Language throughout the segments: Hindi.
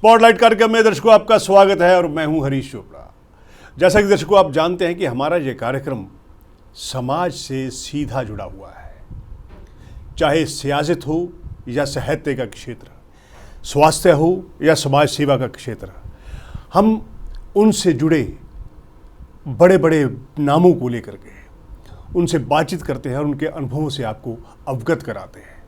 स्पॉटलाइट कार्यक्रम में दर्शकों आपका स्वागत है और मैं हूं हरीश चोपड़ा। जैसा कि दर्शकों आप जानते हैं कि हमारा ये कार्यक्रम समाज से सीधा जुड़ा हुआ है, चाहे सियासत हो या साहित्य का क्षेत्र, स्वास्थ्य हो या समाज सेवा का क्षेत्र। हम उनसे जुड़े बड़े बड़े नामों को लेकर के उनसे बातचीत करते हैं और उनके अनुभवों से आपको अवगत कराते हैं।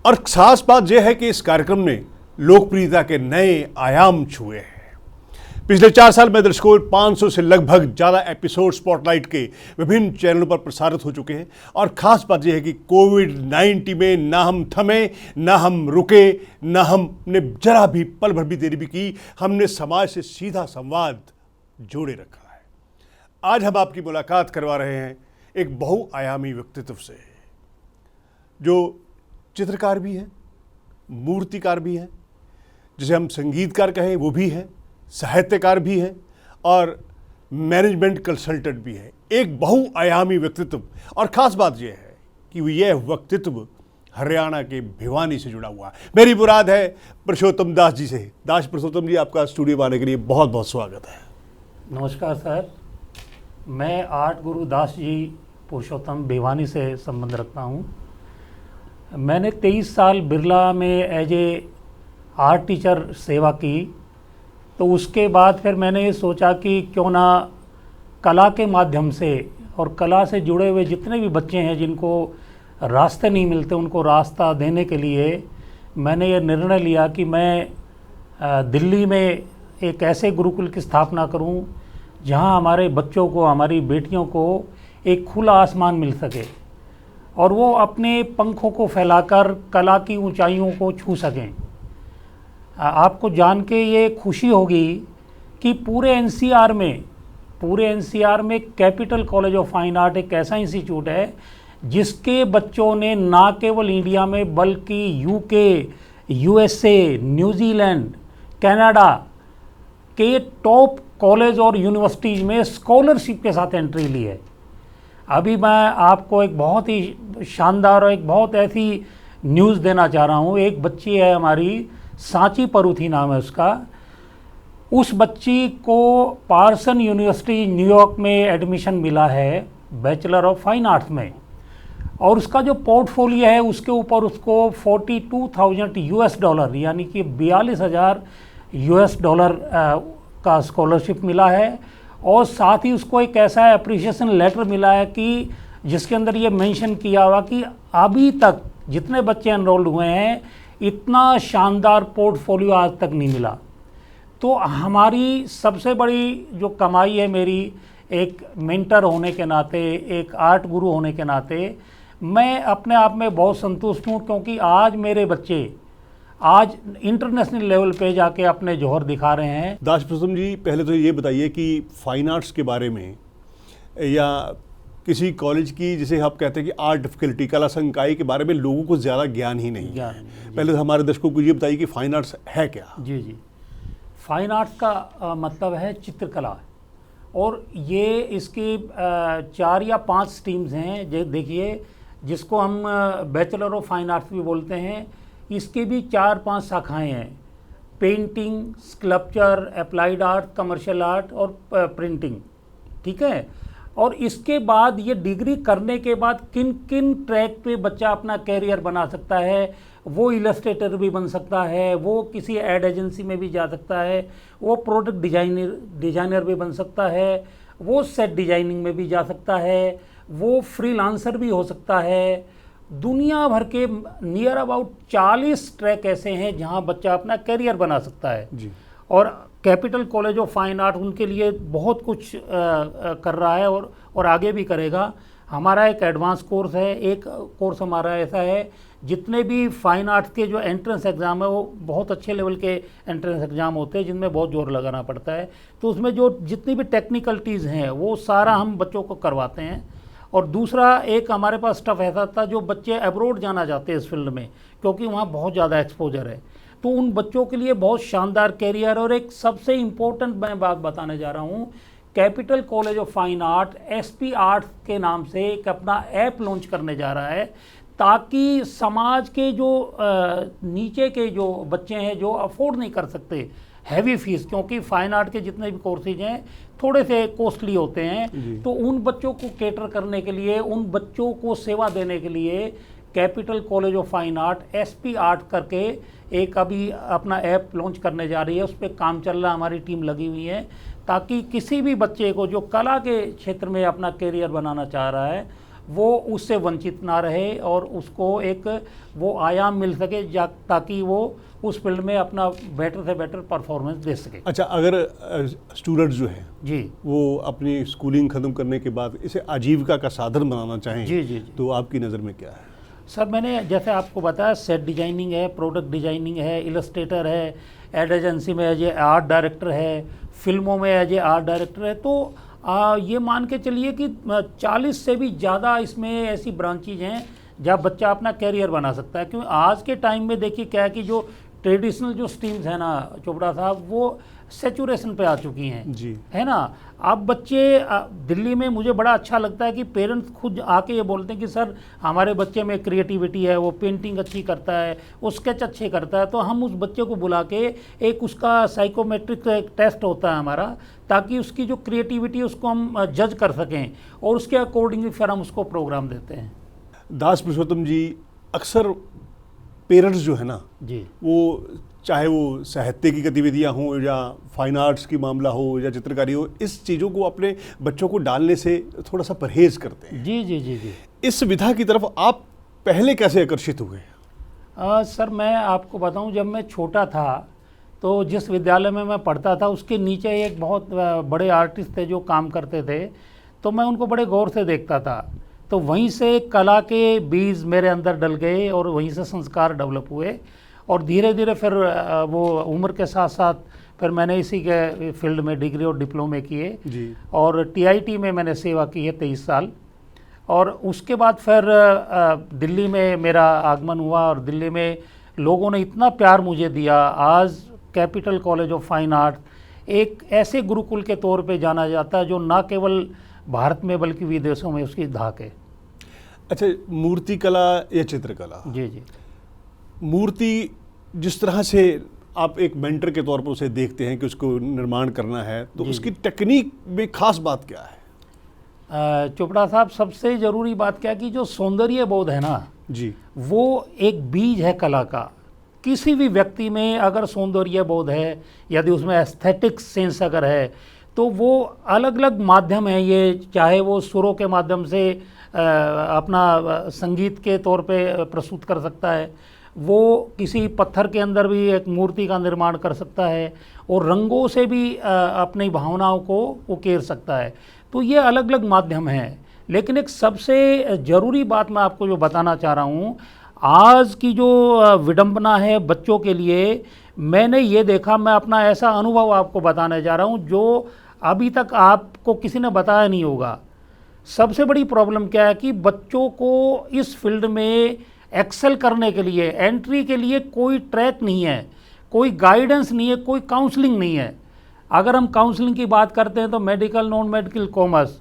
और खास बात यह है कि इस कार्यक्रम ने लोकप्रियता के नए आयाम छुए हैं। पिछले 4 साल में दर्शकों 500 से लगभग ज़्यादा एपिसोड स्पॉटलाइट के विभिन्न चैनलों पर प्रसारित हो चुके हैं। और ख़ास बात यह है कि कोविड-19 में ना हम थमे, ना हम रुके, ना हमने जरा भी पल भर भी देरी भी की। हमने समाज से सीधा संवाद जोड़े रखा है। आज हम आपकी मुलाकात करवा रहे हैं एक बहुआयामी व्यक्तित्व से, जो चित्रकार भी है, मूर्तिकार भी है, जिसे हम संगीतकार कहें वो भी है, साहित्यकार भी है और मैनेजमेंट कंसल्टेंट भी है। एक बहुआयामी व्यक्तित्व। और ख़ास बात यह है कि यह व्यक्तित्व हरियाणा के भिवानी से जुड़ा हुआ है। मेरी मुराद है पुरुषोत्तम दास जी से। पुरुषोत्तम जी, आपका स्टूडियो में आने के लिए बहुत बहुत स्वागत है। नमस्कार सर, मैं आर्ट गुरु दास जी पुरुषोत्तम भिवानी से संबंध रखता हूँ। मैंने 23 साल बिरला में एज ए आर्ट टीचर सेवा की। तो उसके बाद फिर मैंने ये सोचा कि क्यों ना कला के माध्यम से और कला से जुड़े हुए जितने भी बच्चे हैं जिनको रास्ते नहीं मिलते, उनको रास्ता देने के लिए मैंने ये निर्णय लिया कि मैं दिल्ली में एक ऐसे गुरुकुल की स्थापना करूं जहां हमारे बच्चों को, हमारी बेटियों को एक खुला आसमान मिल सके और वो अपने पंखों को फैलाकर कला की ऊंचाइयों को छू सकें। आपको जान के ये खुशी होगी कि पूरे एनसीआर में capital college of fine art एक ऐसा इंस्टीट्यूट है जिसके बच्चों ने ना केवल इंडिया में बल्कि यूके, यूएसए, न्यूजीलैंड, कनाडा के टॉप कॉलेज और यूनिवर्सिटीज़ में स्कॉलरशिप के साथ एंट्री ली है। अभी मैं आपको एक बहुत ही शानदार और एक बहुत ऐसी न्यूज़ देना चाह रहा हूँ। एक बच्ची है हमारी, सांची परूथी नाम है उसका। उस बच्ची को पार्सन यूनिवर्सिटी न्यूयॉर्क में एडमिशन मिला है बैचलर ऑफ फाइन आर्ट्स में। और उसका जो पोर्टफोलियो है उसके ऊपर उसको $42,000 यानी कि 42,000 US डॉलर का स्कॉलरशिप मिला है। और साथ ही उसको एक ऐसा अप्रिशिएशन लेटर मिला है कि जिसके अंदर ये मेंशन किया हुआ कि अभी तक जितने बच्चे एनरोल्ड हुए हैं इतना शानदार पोर्टफोलियो आज तक नहीं मिला। तो हमारी सबसे बड़ी जो कमाई है मेरी, एक मेंटर होने के नाते, एक आर्ट गुरु होने के नाते, मैं अपने आप में बहुत संतुष्ट हूँ क्योंकि आज मेरे बच्चे आज इंटरनेशनल लेवल पे जाके अपने जौहर दिखा रहे हैं। दास पुरुषोत्तम जी, पहले तो ये बताइए कि फाइन आर्ट्स के बारे में या किसी कॉलेज की, जिसे आप कहते हैं कि आर्ट डिफिकल्टी, कला संकाय के बारे में लोगों को ज़्यादा ज्ञान ही नहीं है। पहले तो हमारे दर्शकों को ये बताइए कि फाइन आर्ट्स है क्या? जी, फाइन आर्ट्स का मतलब है चित्रकला। और ये इसकी 4 या 5 स्ट्रीम्स हैं। देखिए, जिसको हम बैचलर ऑफ फाइन आर्ट्स भी बोलते हैं, इसके भी 4-5 शाखाएं हैं। Painting, sculpture, applied art, commercial art और प्रिंटिंग। ठीक है। और इसके बाद ये डिग्री करने के बाद किन किन ट्रैक पे बच्चा अपना कैरियर बना सकता है। वो इलस्ट्रेटर भी बन सकता है, वो किसी एड एजेंसी में भी जा सकता है, वो प्रोडक्ट डिजाइनर भी बन सकता है, वो सेट डिजाइनिंग में भी जा सकता है, वो फ्रीलांसर भी हो सकता है। दुनिया भर के नियर अबाउट 40 ट्रैक ऐसे हैं जहां बच्चा अपना करियर बना सकता है जी। और capital college of fine art उनके लिए बहुत कुछ कर रहा है और आगे भी करेगा। हमारा एक एडवांस कोर्स है, एक कोर्स हमारा ऐसा है जितने भी फाइन आर्ट्स के जो एंट्रेंस एग्ज़ाम है वो बहुत अच्छे लेवल के एंट्रेंस एग्ज़ाम होते हैं जिनमें बहुत जोर लगाना पड़ता है। तो उसमें जो जितनी भी टेक्निकलिटीज़ हैं वो सारा हम बच्चों को करवाते हैं। और दूसरा एक हमारे पास स्टफ ऐसा था जो बच्चे अब्रॉड जाना चाहते हैं इस फील्ड में, क्योंकि वहाँ बहुत ज़्यादा एक्सपोजर है। तो उन बच्चों के लिए बहुत शानदार कैरियर। और एक सबसे इम्पोर्टेंट मैं बात बताने जा रहा हूँ, capital college of fine art SP arts के नाम से एक अपना ऐप लॉन्च करने जा रहा है ताकि समाज के जो नीचे के जो बच्चे हैं जो अफोर्ड नहीं कर सकते हैवी फीस, क्योंकि फाइन आर्ट के जितने भी कोर्सेज हैं थोड़े से कॉस्टली होते हैं, तो उन बच्चों को केटर करने के लिए, उन बच्चों को सेवा देने के लिए capital college of fine art SP art करके एक अभी अपना ऐप लॉन्च करने जा रही है। उस पर काम चल रहा है, हमारी टीम लगी हुई है, ताकि किसी भी बच्चे को जो कला के क्षेत्र में अपना करियर बनाना चाह रहा है वो उससे वंचित ना रहे और उसको एक वो आयाम मिल सके ताकि वो उस फील्ड में अपना बेटर से बेटर परफॉर्मेंस दे सके। अच्छा, अगर स्टूडेंट जो है जी वो अपनी स्कूलिंग ख़त्म करने के बाद इसे आजीविका का साधन बनाना चाहें, जी जी तो आपकी नज़र में क्या है? सर, मैंने जैसे आपको बताया, सेट डिजाइनिंग है, प्रोडक्ट डिजाइनिंग है, इलस्ट्रेटर है, एड एजेंसी में एज ए आर्ट डायरेक्टर है, फिल्मों में एज ए आर्ट डायरेक्टर है। तो ये मान के चलिए कि 40 से भी ज़्यादा इसमें ऐसी ब्रांचेज हैं जहाँ बच्चा अपना कैरियर बना सकता है। क्योंकि आज के टाइम में देखिए क्या है कि जो ट्रेडिशनल जो स्ट्रीम्स है ना चोपड़ा साहब, वो सेचुरेशन पे आ चुकी हैं जी, है ना। अब बच्चे दिल्ली में मुझे बड़ा अच्छा लगता है कि पेरेंट्स खुद आके ये बोलते हैं कि सर हमारे बच्चे में क्रिएटिविटी है, वो पेंटिंग अच्छी करता है, वो स्केच अच्छे करता है, तो हम उस बच्चे को बुला के एक उसका साइकोमेट्रिक टेस्ट होता है हमारा, ताकि उसकी जो क्रिएटिविटी है उसको हम जज कर सकें और उसके अकॉर्डिंगली फिर हम उसको प्रोग्राम देते हैं। दास पुरुषोत्तम जी, अक्सर पेरेंट्स जो है ना जी, वो चाहे वो साहित्य की गतिविधियां हों या फाइन आर्ट्स की मामला हो या चित्रकारी हो, इस चीज़ों को अपने बच्चों को डालने से थोड़ा सा परहेज करते हैं। जी जी जी जी। इस विधा की तरफ आप पहले कैसे आकर्षित हुए? सर, मैं आपको बताऊं, जब मैं छोटा था तो जिस विद्यालय में मैं पढ़ता था उसके नीचे एक बहुत बड़े आर्टिस्ट थे जो काम करते थे, तो मैं उनको बड़े गौर से देखता था। तो वहीं से कला के बीज मेरे अंदर डल गए और वहीं से संस्कार डेवलप हुए और धीरे धीरे फिर वो उम्र के साथ साथ फिर मैंने इसी के फील्ड में डिग्री और डिप्लोमे किए जी, और टीआईटी में मैंने सेवा की है 23 साल। और उसके बाद फिर दिल्ली में मेरा आगमन हुआ और दिल्ली में लोगों ने इतना प्यार मुझे दिया। आज capital college of fine art एक ऐसे गुरुकुल के तौर पे जाना जाता है जो ना केवल भारत में बल्कि विदेशों में उसकी धाक है। अच्छा, मूर्ति कला या चित्रकला? जी जी। मूर्ति जिस तरह से आप एक मेंटर के तौर पर उसे देखते हैं कि उसको निर्माण करना है, तो उसकी टेक्निक में खास बात क्या है? चोपड़ा साहब, सबसे ज़रूरी बात क्या है कि जो सौंदर्य बोध है ना जी, वो एक बीज है कला का। किसी भी व्यक्ति में अगर सौंदर्य बोध है, यदि उसमें एस्थेटिक सेंस अगर है, तो वो अलग अलग माध्यम है ये, चाहे वो सुरों के माध्यम से अपना संगीत के तौर पे प्रस्तुत कर सकता है, वो किसी पत्थर के अंदर भी एक मूर्ति का निर्माण कर सकता है और रंगों से भी अपनी भावनाओं को उकेर सकता है। तो ये अलग अलग माध्यम हैं। लेकिन एक सबसे ज़रूरी बात मैं आपको जो बताना चाह रहा हूँ, आज की जो विडंबना है बच्चों के लिए, मैंने ये देखा, मैं अपना ऐसा अनुभव आपको बताने जा रहा हूँ जो अभी तक आपको किसी ने बताया नहीं होगा। सबसे बड़ी प्रॉब्लम क्या है कि बच्चों को इस फील्ड में एक्सेल करने के लिए, एंट्री के लिए कोई ट्रैक नहीं है, कोई गाइडेंस नहीं है, कोई काउंसलिंग नहीं है। अगर हम काउंसलिंग की बात करते हैं तो मेडिकल, नॉन मेडिकल, कॉमर्स,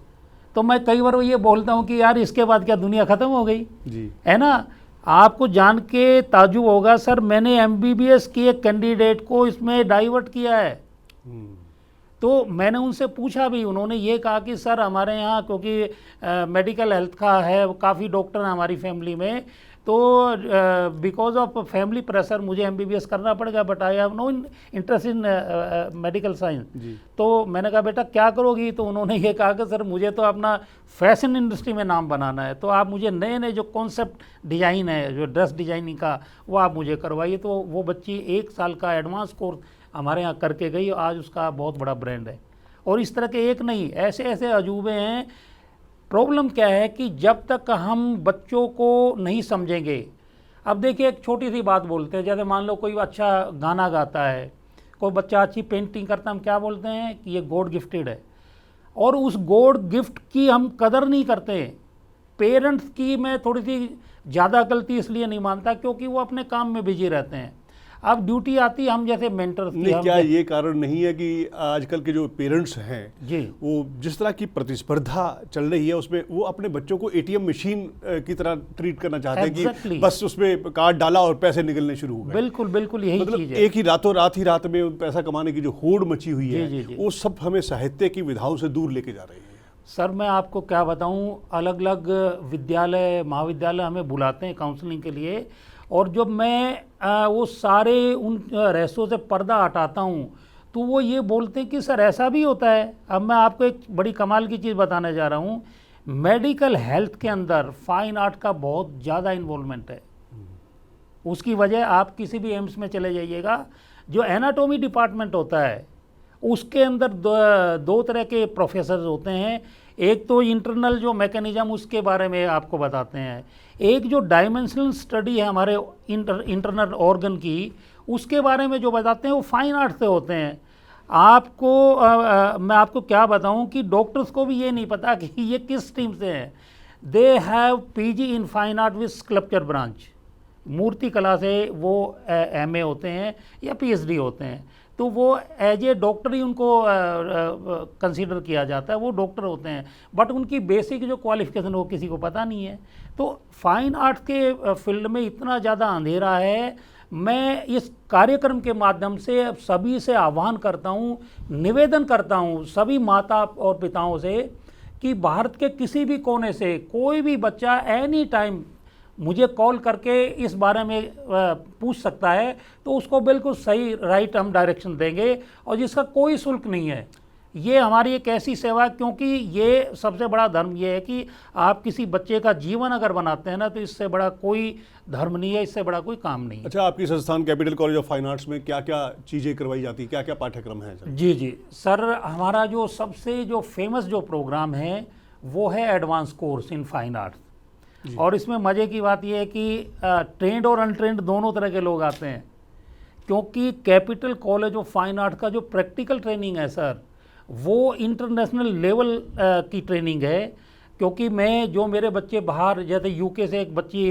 तो मैं कई बार ये बोलता हूँ कि यार इसके बाद क्या दुनिया ख़त्म हो गई जी, है ना। आपको जान के ताजुब होगा सर, मैंने एमबीबीएस के एक कैंडिडेट को इसमें डाइवर्ट किया है। तो मैंने उनसे पूछा भी, उन्होंने ये कहा कि सर हमारे यहाँ क्योंकि मेडिकल हेल्थ का है, काफ़ी डॉक्टर हैं हमारी फैमिली में, तो बिकॉज ऑफ फैमिली प्रेशर मुझे एमबीबीएस करना पड़ेगा, but I have no interest in medical science. तो मैंने कहा बेटा क्या करोगी? तो उन्होंने ये कहा कि सर मुझे तो अपना फैशन इंडस्ट्री में नाम बनाना है, तो आप मुझे नए नए जो कॉन्सेप्ट डिज़ाइन है, जो ड्रेस डिज़ाइनिंग का, वो आप मुझे करवाइए। तो वो बच्ची 1 साल का एडवांस कोर्स हमारे यहाँ करके गई, आज उसका बहुत बड़ा ब्रांड है। और इस तरह के एक नहीं, ऐसे ऐसे अजूबे हैं। प्रॉब्लम क्या है कि जब तक हम बच्चों को नहीं समझेंगे, अब देखिए एक छोटी सी बात बोलते हैं, जैसे मान लो कोई अच्छा गाना गाता है, कोई बच्चा अच्छी पेंटिंग करता है, हम क्या बोलते हैं कि ये गॉड गिफ्टेड है, और उस गॉड गिफ्ट की हम कदर नहीं करते। पेरेंट्स की मैं थोड़ी सी ज़्यादा गलती इसलिए नहीं मानता क्योंकि वो अपने काम में बिजी रहते हैं। अब ड्यूटी आती है, हम जैसे मेंटर्स नहीं, क्या ये कारण नहीं है कि आजकल के जो पेरेंट्स हैं जी, वो जिस तरह की प्रतिस्पर्धा चल रही है उसमें वो अपने बच्चों को एटीएम मशीन की तरह ट्रीट करना चाहते हैं Exactly. कि बस उसमें कार्ड डाला और पैसे निकलने शुरू हो गए। बिल्कुल बिल्कुल यही मतलब चीज़ है। एक ही रात में पैसा कमाने की जो होड़ मची हुई जी, है जी, जी। वो सब हमें साहित्य की विधाओं से दूर लेके जा रही है। सर मैं आपको क्या बताऊं, अलग अलग विद्यालय महाविद्यालय हमें बुलाते हैं काउंसलिंग के लिए, और जब मैं वो सारे उन रहस्यों से पर्दा हटाता हूं तो वो ये बोलते हैं कि सर ऐसा भी होता है। अब मैं आपको एक बड़ी कमाल की चीज़ बताने जा रहा हूं, मेडिकल हेल्थ के अंदर फाइन आर्ट का बहुत ज़्यादा इन्वॉल्वमेंट है। उसकी वजह आप किसी भी एम्स में चले जाइएगा, जो एनाटॉमी डिपार्टमेंट होता है उसके अंदर दो तरह के प्रोफेसर होते हैं। एक तो इंटरनल जो मैकेनिज्म उसके बारे में आपको बताते हैं, एक जो डायमेंशनल स्टडी है हमारे इंटरनल ऑर्गन की, उसके बारे में जो बताते हैं वो फाइन आर्ट से होते हैं। आपको मैं आपको क्या बताऊं कि डॉक्टर्स को भी ये नहीं पता कि ये किस स्ट्रीम से हैं। They have PG in fine art with sculpture branch, मूर्ति कला से वो एमए होते हैं या पीएचडी होते हैं, तो वो एज ए डॉक्टर ही उनको कंसीडर किया जाता है, वो डॉक्टर होते हैं, बट उनकी बेसिक जो क्वालिफिकेशन वो किसी को पता नहीं है। तो फाइन आर्ट के फील्ड में इतना ज़्यादा अंधेरा है। मैं इस कार्यक्रम के माध्यम से सभी से आह्वान करता हूँ, निवेदन करता हूँ सभी माता और पिताओं से कि भारत के किसी भी कोने से कोई भी बच्चा एनी टाइम मुझे कॉल करके इस बारे में पूछ सकता है, तो उसको बिल्कुल सही राइट हम डायरेक्शन देंगे, और जिसका कोई शुल्क नहीं है। ये हमारी एक ऐसी सेवा, क्योंकि ये सबसे बड़ा धर्म ये है कि आप किसी बच्चे का जीवन अगर बनाते हैं ना, तो इससे बड़ा कोई धर्म नहीं है, इससे बड़ा कोई काम नहीं है। अच्छा, आपकी संस्थान capital college of fine arts में क्या क्या चीज़ें करवाई जाती है, क्या क्या पाठ्यक्रम है सर? जी जी सर, हमारा जो सबसे जो फेमस जो प्रोग्राम है वो है advance course in fine arts. और इसमें मज़े की बात यह है कि ट्रेंड और अनट्रेंड दोनों तरह के लोग आते हैं, क्योंकि capital college of fine art का जो प्रैक्टिकल ट्रेनिंग है सर, वो इंटरनेशनल लेवल की ट्रेनिंग है। क्योंकि मैं जो मेरे बच्चे बाहर, जैसे यूके से एक बच्ची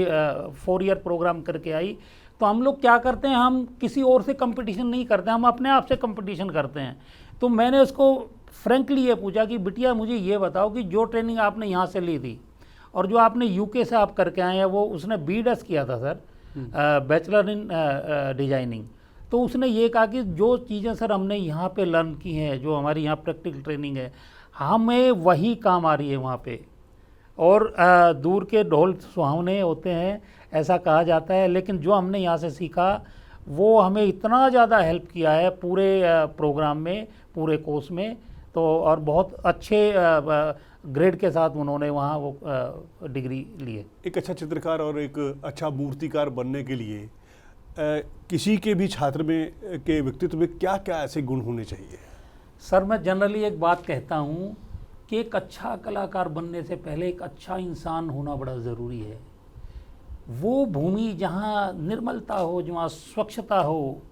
4 ईयर प्रोग्राम करके आई, तो हम लोग क्या करते हैं, हम किसी और से कंपटीशन नहीं करते, हम अपने आप से कंपटीशन करते हैं। तो मैंने उसको फ्रेंकली ये पूछा कि बिटिया मुझे ये बताओ कि जो ट्रेनिंग आपने यहाँ से ली थी और जो आपने यूके से आप करके आए हैं, वो उसने BDES किया था सर, बैचलर इन डिजाइनिंग। तो उसने ये कहा कि जो चीज़ें सर हमने यहाँ पे लर्न की हैं, जो हमारी यहाँ प्रैक्टिकल ट्रेनिंग है, हमें वही काम आ रही है वहाँ पे। और दूर के ढोल सुहावने होते हैं ऐसा कहा जाता है, लेकिन जो हमने यहाँ से सीखा वो हमें इतना ज़्यादा हेल्प किया है पूरे प्रोग्राम में, पूरे कोर्स में। तो और बहुत अच्छे ग्रेड के साथ उन्होंने वहाँ वो डिग्री लिए। एक अच्छा चित्रकार और एक अच्छा मूर्तिकार बनने के लिए किसी के भी छात्र में के व्यक्तित्व में क्या क्या ऐसे गुण होने चाहिए? सर मैं जनरली एक बात कहता हूँ कि एक अच्छा कलाकार बनने से पहले एक अच्छा इंसान होना बड़ा ज़रूरी है। वो भूमि जहाँ निर्मलता हो, जहाँ स्वच्छता हो,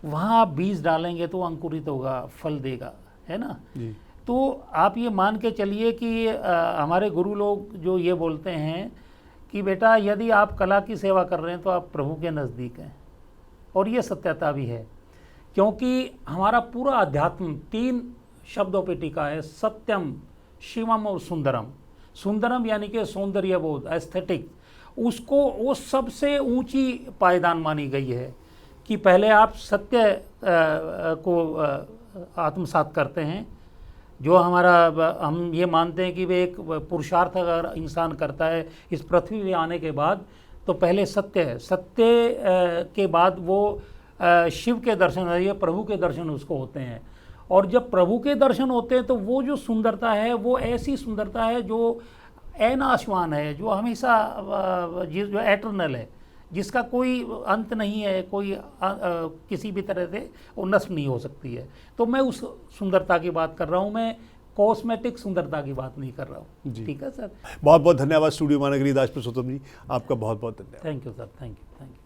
वहाँ बीज डालेंगे तो अंकुरित होगा, फल देगा, है ना जी। तो आप ये मान के चलिए कि हमारे गुरु लोग जो ये बोलते हैं कि बेटा यदि आप कला की सेवा कर रहे हैं तो आप प्रभु के नज़दीक हैं, और ये सत्यता भी है। क्योंकि हमारा पूरा अध्यात्म 3 शब्दों पे टिका है, सत्यम, शिवम और सुंदरम। सुंदरम यानी कि सौंदर्य बोध, एस्थेटिक, उसको वो सबसे ऊंची पायदान मानी गई है कि पहले आप सत्य को आत्मसात करते हैं। जो हमारा हम ये मानते हैं कि वे एक पुरुषार्थ अगर इंसान करता है इस पृथ्वी में आने के बाद, तो पहले सत्य है, सत्य के बाद वो शिव के दर्शन है, प्रभु के दर्शन उसको होते हैं। और जब प्रभु के दर्शन होते हैं तो वो जो सुंदरता है वो ऐसी सुंदरता है जो अनाशवान है, जो हमेशा जो एटर्नल है, जिसका कोई अंत नहीं है, कोई किसी भी तरह से वो नष्ट नहीं हो सकती है। तो मैं उस सुंदरता की बात कर रहा हूँ, मैं कॉस्मेटिक सुंदरता की बात नहीं कर रहा हूँ। ठीक है सर, बहुत बहुत धन्यवाद स्टूडियो महानगरी दास पुरुषोत्तम जी, आपका बहुत बहुत धन्यवाद। Thank you sir, thank you, thank you.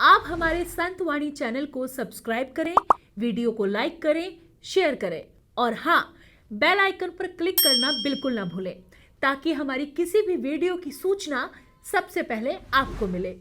आप हमारे संत वाणी चैनल को सब्सक्राइब करें, वीडियो को लाइक करें, शेयर करें, और हाँ, बेल आइकन पर क्लिक करना बिल्कुल ना भूलें, ताकि हमारी किसी भी वीडियो की सूचना सबसे पहले आपको मिले।